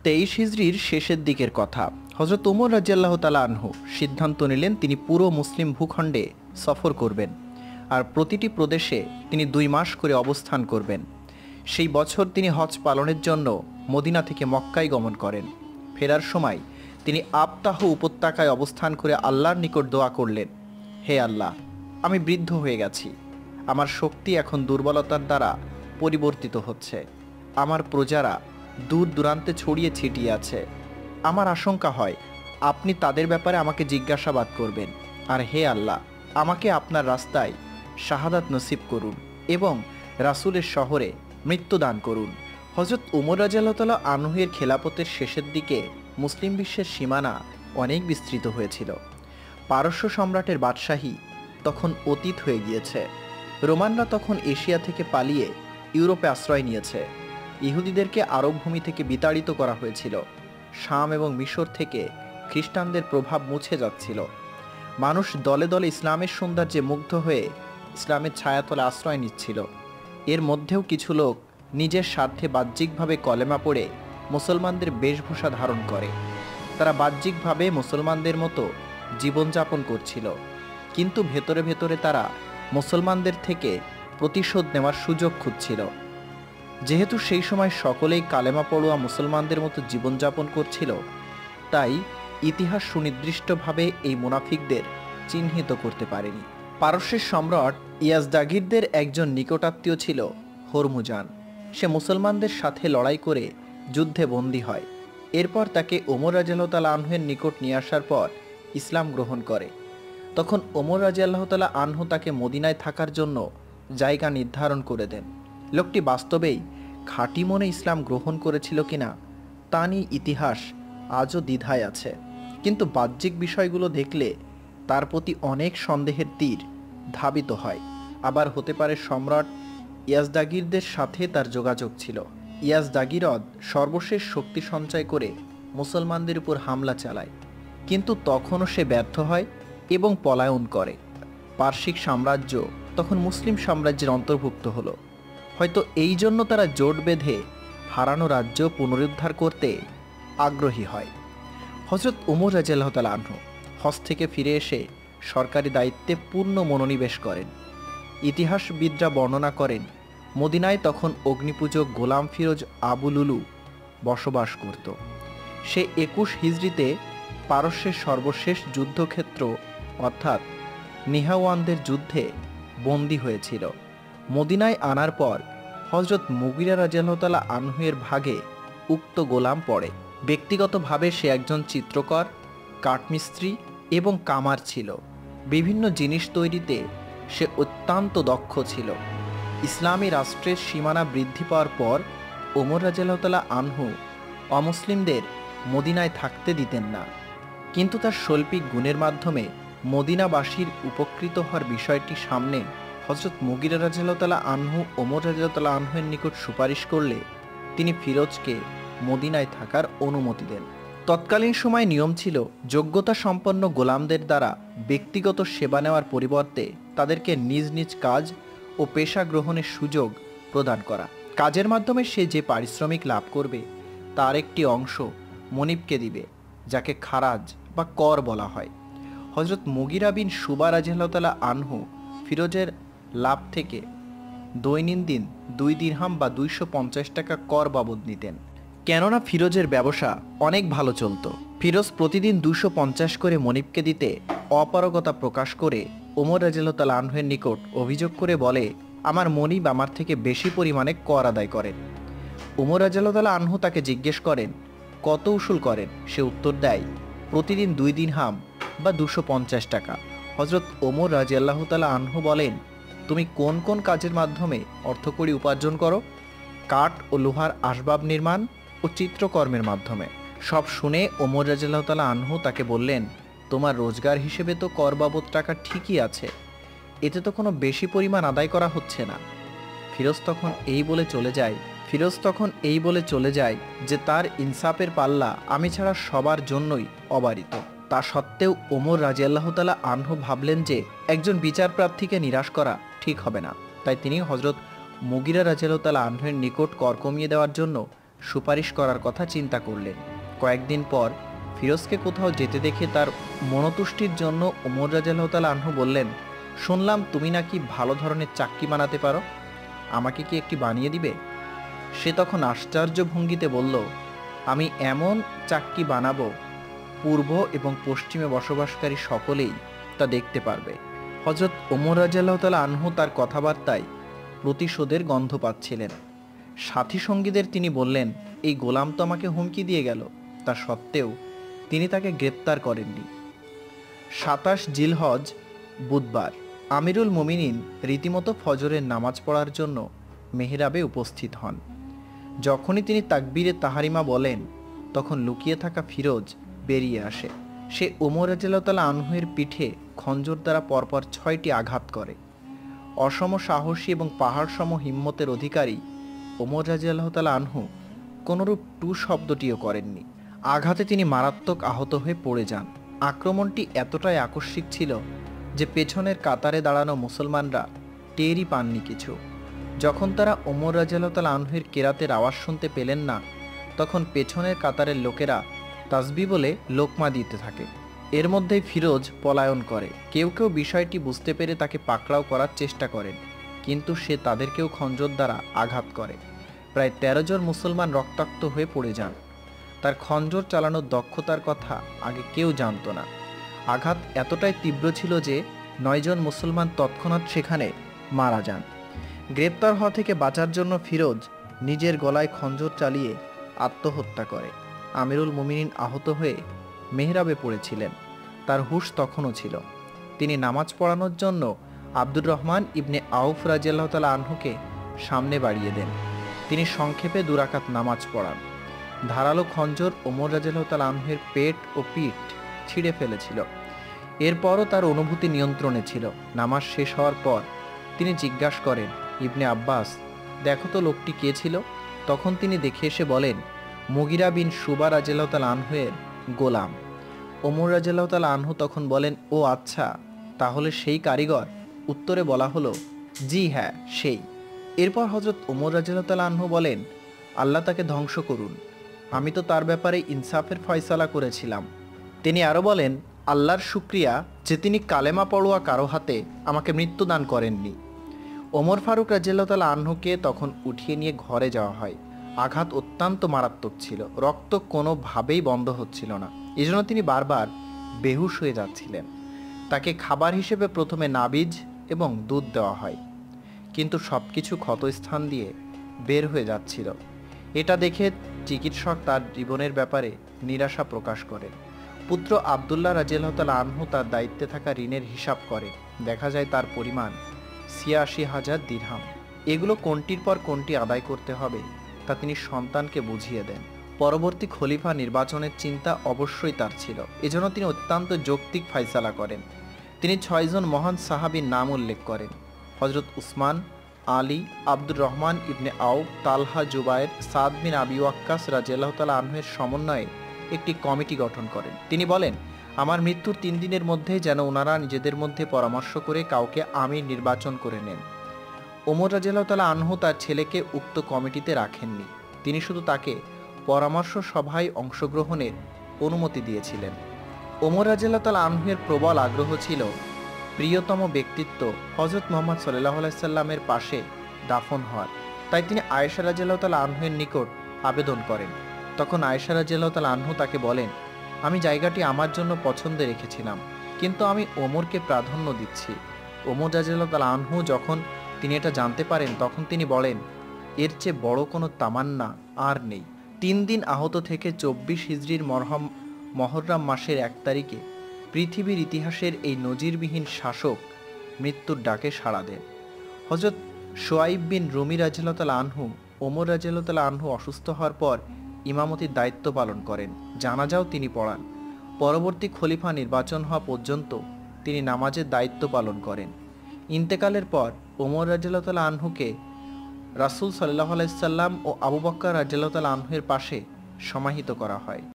23 হিজরির শেষের দিকের কথা। হযরত ওমর রাদিয়াল্লাহু তাআলা আনহু সিদ্ধান্ত নিলেন তিনি পুরো মুসলিম ভূখণ্ডে সফর করবেন, আর প্রতিটি প্রদেশে তিনি 2 মাস করে অবস্থান করবেন। সেই বছর তিনি হজ পালনের জন্য মদিনা থেকে মক্কায় গমন করেন। ফেরার সময় তিনি আবতাহ উপত্যকায় অবস্থান করে আল্লাহর নিকট দোয়া করলেন, হে আল্লাহ, আমি বৃদ্ধ হয়ে গেছি, আমার শক্তি এখন দুর্বলতার দ্বারা পরিবর্তিত হচ্ছে, আমার প্রজারা দূর দূরান্তে ছড়িয়ে ছিটিয়ে আছে। আমার আশঙ্কা হয় আপনি তাদের ব্যাপারে আমাকে জিজ্ঞাসাবাদ করবেন, আর হে আল্লাহ, আমাকে আপনার রাস্তায় শাহাদাত নসিব করুন এবং রাসূলের শহরে মৃত্যুদান করুন। হযরত ওমর রাদিয়াল্লাহু তাআলা আনহুর খেলাফতের শেষের দিকে মুসলিম বিশ্বের সীমানা অনেক বিস্তৃত হয়েছিল। পারস্য সম্রাটের বাদশাহী তখন অতীত হয়ে গিয়েছে। রোমানরা তখন এশিয়া থেকে পালিয়ে ইউরোপে আশ্রয় নিয়েছে। ইহুদিদেরকে আরব ভূমি থেকে বিতাড়িত করা হয়েছিল। শাম এবং মিশর থেকে খ্রিস্টানদের প্রভাব মুছে যাচ্ছিল। মানুষ দলে দলে ইসলামের সৌন্দর্যে মুগ্ধ হয়ে ইসলামের ছায়াতলে আশ্রয় নিচ্ছিল। এর মধ্যেও কিছু লোক নিজের স্বার্থে বাহ্যিকভাবে কলেমা পড়ে মুসলমানদের বেশভূষা ধারণ করে। তারা বাহ্যিকভাবে মুসলমানদের মতো জীবনযাপন করছিল, কিন্তু ভেতরে ভেতরে তারা মুসলমানদের থেকে প্রতিশোধ নেওয়ার সুযোগ খুঁজছিল। যেহেতু সেই সময় সকলেই কালেমা পড়ুয়া মুসলমানদের মতো জীবনযাপন করছিল, তাই ইতিহাস সুনির্দিষ্টভাবে এই মুনাফিকদের চিহ্নিত করতে পারেনি। পারস্যের সম্রাট ইয়াজদাগিরদের একজন নিকটাত্মীয় ছিল হরমুজান। সে মুসলমানদের সাথে লড়াই করে যুদ্ধে বন্দী হয়। এরপর তাকে ওমর রাদিয়াল্লাহু তাআলা আনহুর নিকট নিয়ে আসার পর ইসলাম গ্রহণ করে। তখন ওমর রাদিয়াল্লাহু তাআলা আনহু তাকে মদিনায় থাকার জন্য জায়গা নির্ধারণ করে দেন। লোকটি বাস্তবেই খাঁটি মনে ইসলাম গ্রহণ করেছিল কিনা তা নিয়ে ইতিহাস আজও দ্বিধায় আছে, কিন্তু বাহ্যিক বিষয়গুলো দেখলে তার প্রতি অনেক সন্দেহের তীর ধাবিত হয়। আবার হতে পারে সম্রাট ইয়াজদাগিরদের সাথে তার যোগাযোগ ছিল। ইয়াজদাগিরদ সর্বশেষ শক্তি সঞ্চয় করে মুসলমানদের উপর হামলা চালায়, কিন্তু তখনও সে ব্যর্থ হয় এবং পলায়ন করে। পারসিক সাম্রাজ্য তখন মুসলিম সাম্রাজ্যের অন্তর্ভুক্ত হলো। হয়তো এই জন্য তারা জোট বেঁধে হারানো রাজ্য পুনরুদ্ধার করতে আগ্রহী হয়। হযরত ওমর রাদিয়াল্লাহু তাআলা আনহু হজ থেকে ফিরে এসে সরকারি দায়িত্বে পূর্ণ মনোনিবেশ করেন। ইতিহাসবিদরা বর্ণনা করেন, মদিনায় তখন অগ্নিপূজক গোলাম ফিরোজ আবু লুলু বসবাস করত। সে 21 হিজরিতে পারস্যের সর্বশেষ যুদ্ধক্ষেত্র অর্থাৎ নিহাওয়ানদের যুদ্ধে বন্দী হয়েছিল। মদিনায় আনার পর হযরত মুগিরা রাদিয়াল্লাহু তাআলা আনহুর ভাগে উক্ত গোলাম পড়ে। ব্যক্তিগতভাবে সে একজন চিত্রকর, কাঠমিস্ত্রি এবং কামার ছিল। বিভিন্ন জিনিস তৈরিতে সে অত্যন্ত দক্ষ ছিল। ইসলামী রাষ্ট্রের সীমানা বৃদ্ধি পাওয়ার পর ওমর রাদিয়াল্লাহু তাআলা আনহু অমুসলিমদের মদিনায় থাকতে দিতেন না, কিন্তু তার শৈল্পিক গুণের মাধ্যমে মদিনাবাসীর উপকৃত হওয়ার বিষয়টি সামনে হযরত মুগিরা রাদিয়াল্লাহু তাআলা আনহু ওমর রাদিয়াল্লাহু তাআলা আনহুর নিকট সুপারিশ করলে তিনি ফিরোজকে মদিনায় থাকার অনুমতি দেন। তৎকালীন সময় নিয়ম ছিল যোগ্যতা সম্পন্ন গোলামদের দ্বারা ব্যক্তিগত সেবা নেওয়ার পরিবর্তে তাদেরকে নিজ নিজ কাজ ও পেশা গ্রহণের সুযোগ প্রদান করা। কাজের মাধ্যমে সে যে পারিশ্রমিক লাভ করবে তার একটি অংশ মনিবকে দিবে, যাকে খারাজ বা কর বলা হয়। হযরত মুগিরা বিন শুবা রাদিয়াল্লাহু তাআলা আনহু ফিরোজের লাভ থেকে দৈনন্দিন 2 দিরহাম বা 250 টাকা কর বাবদ নিতেন। কেননা ফিরোজের ব্যবসা অনেক ভালো চলত। ফিরোজ প্রতিদিন 250 করে মনিবকে দিতে অপারগতা প্রকাশ করে ওমর রাদিয়াল্লাহু তাআলা আনহুর নিকট অভিযোগ করে বলে, আমার মনিব আমার থেকে বেশি পরিমাণে কর আদায় করেন। ওমর রাদিয়াল্লাহু তাআলা আনহু তাকে জিজ্ঞেস করেন, কত উসুল করেন? সে উত্তর দেয়, প্রতিদিন 2 দিরহাম বা 250 টাকা। হযরত ওমর রাদিয়াল্লাহু তাআলা আনহু বলেন, তুমি কোন কোন কাজের মাধ্যমে অর্থকড়ি উপার্জন করো? কাঠ ও লোহার আসবাব নির্মাণ ও চিত্রকর্মের মাধ্যমে। সব শুনে ওমর রাদিয়াল্লাহু তাআলা আনহু তাকে বললেন, তোমার রোজগার হিসেবে তো কর বাবদ টাকা ঠিকই আছে, এতে তো কোনো বেশি পরিমাণ আদায় করা হচ্ছে না। ফিরোজ তখন এই বলে চলে যায় যে তার ইনসাফের পাল্লা আমি ছাড়া সবার জন্যই অবারিত। তা সত্ত্বেও ওমর রাদিয়াল্লাহু তাআলা আনহু ভাবলেন যে একজন বিচার প্রার্থীকে নিরাশ করা ঠিক হবে না, তাই তিনি হযরত মুগিরা রাদিয়াল্লাহু তাআলা আনহুর নিকট কর কমিয়ে দেওয়ার জন্য সুপারিশ করার কথা চিন্তা করলেন। কয়েকদিন পর ফিরোজকে কোথাও যেতে দেখে তার মনোতুষ্টির জন্য ওমর রাদিয়াল্লাহু তাআলা আনহু বললেন, শুনলাম তুমি নাকি ভালো ধরনের চাক্কি বানাতে পারো, আমাকে কি একটি বানিয়ে দিবে? সে তখন আশ্চর্য ভঙ্গিতে বলল, আমি এমন চাক্কি বানাবো পূর্ব এবং পশ্চিমে বসবাসকারী সকলেই তা দেখতে পারবে। হযরত ওমর রাদিয়াল্লাহু তাআলা আনহু তার কথাবার্তায় প্রতিশোধের গন্ধ পাচ্ছিলেন। সাথী সঙ্গীদের তিনি বললেন, এই গোলাম তো আমাকে হুমকি দিয়ে গেল, তা সত্ত্বেও তিনি তাকে গ্রেপ্তার করেননি। ২৭ জিলহজ বুধবার আমিরুল মুমিনিন রীতিমতো ফজরের নামাজ পড়ার জন্য মেহরাবে উপস্থিত হন। যখনই তিনি তাকবীরে তাহারিমা বলেন, তখন লুকিয়ে থাকা ফিরোজ বেরিয়ে আসে। সে ওমর রাদিয়াল্লাহু তাআলা আনহুর পিঠে খঞ্জর দ্বারা পরপর ৬টি আঘাত করে। অসম সাহসী এবং পাহাড়সম হিম্মতের অধিকারী ওমর রাদিয়াল্লাহু তাআলা আনহু কোনরূপ টু শব্দটিও করেননি। আঘাতে তিনি মারাত্মক আহত হয়ে পড়ে যান। আক্রমণটি এতটাই আকস্মিক ছিল যে পেছনের কাতারে দাঁড়ানো মুসলমানরা টেরই পাননি কিছু। যখন তারা ওমর রাদিয়াল্লাহু তাআলা আনহুর কেরাতের আওয়াজ শুনতে পেলেন না, তখন পেছনের কাতারের লোকেরা তাসবিহ বলে লোকমা দিতে থাকে। এর মধ্যেই ফিরোজ পলায়ন করে। কেউ কেউ বিষয়টি বুঝতে পেরে তাকে পাকড়াও করার চেষ্টা করেন, কিন্তু সে তাদেরকেও খঞ্জর দ্বারা আঘাত করে। প্রায় ১৩ জন মুসলমান রক্তাক্ত হয়ে পড়ে যান। তার খঞ্জর চালানোর দক্ষতার কথা আগে কেউ জানত না। আঘাত এতটাই তীব্র ছিল যে ৯ জন মুসলমান তৎক্ষণাৎ সেখানে মারা যান। গ্রেপ্তার হওয়া থেকে বাঁচার জন্য ফিরোজ নিজের গলায় খঞ্জর চালিয়ে আত্মহত্যা করে। আমিরুল মুমিনিন আহত হয়ে মেহরাবে পড়েছিলেন। তার হুঁশ তখনও ছিল। তিনি নামাজ পড়ানোর জন্য আব্দুর রহমান ইবনে আউফ রাদিয়াল্লাহু তাআলা আনহুকে সামনে বাড়িয়ে দেন। তিনি সংক্ষেপে ২ রাকাত নামাজ পড়ান। ধারালো খঞ্জর ওমর রাদিয়াল্লাহু তাআলা আনহুর পেট ও পিঠ ছিঁড়ে ফেলেছিল। এরপরও তার অনুভূতি নিয়ন্ত্রণে ছিল। নামাজ শেষ হওয়ার পর তিনি জিজ্ঞাসা করেন, ইবনে আব্বাস, দেখো তো লোকটি কে ছিল? তখন তিনি দেখে এসে বলেন, মুগিরা বিন শুবা রাদিয়াল্লাহু তাআলা আনহুর গোলাম। ওমর রাদিয়াল্লাহু তাআলা আনহু তখন বলেন, ও আচ্ছা, তাহলে সেই কারিগর? উত্তরে বলা হলো, জি হ্যাঁ, সেই। এরপর হযরত ওমর রাদিয়াল্লাহু তাআলা আনহু বলেন, আল্লাহ তাকে ধ্বংস করুন, আমি তো তার ব্যাপারে ইনসাফের ফয়সালা করেছিলাম। তিনি আরও বলেন, আল্লাহর শুকরিয়া যে তিনি কালেমা পড়ুয়া কারো হাতে আমাকে মৃত্যুদান করেননি। ওমর ফারুক রাদিয়াল্লাহু তাআলা আনহুকে তখন উঠিয়ে নিয়ে ঘরে যাওয়া হয়। আঘাত অত্যন্ত মারাত্মক ছিল, রক্ত কোনোভাবেই বন্ধ হচ্ছিল না, এজন্য তিনি বারবার বেহুশ হয়ে যাচ্ছিলেন। তাকে খাবার হিসেবে প্রথমে নাবিজ এবং দুধ দেওয়া হয়, কিন্তু সব কিছু ক্ষতস্থান দিয়ে বের হয়ে যাচ্ছিল। এটা দেখে চিকিৎসক তার জীবনের ব্যাপারে নিরাশা প্রকাশ করে। পুত্র আবদুল্লাহ রাদিয়াল্লাহু তাআলা আনহু তার দায়িত্বে থাকা ঋণের হিসাব করে। দেখা যায় তার পরিমাণ ৮৬,০০০ দিরহাম। এগুলো কোনটির পর কোনটি আদায় করতে হবে তা তিনি সন্তানকে বুঝিয়ে দেন। পরবর্তী খলিফা নির্বাচনের চিন্তা অবশ্যই তার ছিল, এজন্য তিনি অত্যন্ত যৌক্তিক ফায়সালা করেন। তিনি ৬ জন মহান সাহাবীর নাম উল্লেখ করেন। হযরত উসমান, আলী, আব্দুর রহমান ইবনে আউফ, তালহা, জুবায়ের, সাদ বিন আবি ওয়াক্কাস রাদিয়াল্লাহু তাআলা আনহুর সমন্বয়ে একটি কমিটি গঠন করেন। তিনি বলেন, আমার মৃত্যুর ৩ দিনের মধ্যে যেন ওনারা নিজেদের মধ্যে পরামর্শ করে কাউকে আমির নির্বাচন করে নেন। ওমর রাদিয়াল্লাহু তাআলা আনহু তার ছেলেকে উক্ত কমিটিতে রাখেননি, তিনি শুধু তাকে পরামর্শ সভায় অংশগ্রহণের অনুমতি দিয়েছিলেন। ওমর রাদিয়াল্লাহু তাআলা আনহুর প্রবল আগ্রহ ছিল প্রিয়তম ব্যক্তিত্ব হযরত মুহাম্মদ সাল্লাল্লাহু আলাইহি সাল্লামের পাশে দাফন হওয়ার। তাই তিনি আয়েশা রাদিয়াল্লাহু তাআলা আনহুর নিকট আবেদন করেন। তখন আয়েশা রাদিয়াল্লাহু তাআলা আনহু তাকে বলেন, আমি জায়গাটি আমার জন্য পছন্দে রেখেছিলাম, কিন্তু আমি ওমরকে প্রাধান্য দিচ্ছি। ওমর রাদিয়াল্লাহু তাআলা আনহু যখন তিনি এটা জানতে পারেন, তখন তিনি বলেন, এর চেয়ে বড় কোনো তামান্না আর নেই। ৩ দিন আহত থেকে ২৪ হিজরির মহররম মাসের ১ তারিখে পৃথিবীর ইতিহাসের এই নজিরবিহীন শাসক মৃত্যুর ডাকে সাড়া দেন। হযরত শুআইব বিন রুমি রাদিয়াল্লাহু তাআলা আনহু ওমর রাদিয়াল্লাহু তাআলা আনহু অসুস্থ হওয়ার পর ইমামতির দায়িত্ব পালন করেন। জানাজাও তিনি পড়ান। পরবর্তী খলিফা নির্বাচন হওয়া পর্যন্ত তিনি নামাজের দায়িত্ব পালন করেন। ইন্তেকালের পর ওমর রাদিয়াল্লাহু তাআলা আনহুকে রাসূল সাল্লাল্লাহু আলাইহি সাল্লাম ও আবু বকর রাদিয়াল্লাহু তাআলা আনহুর পাশে সমাহিত করা হয়।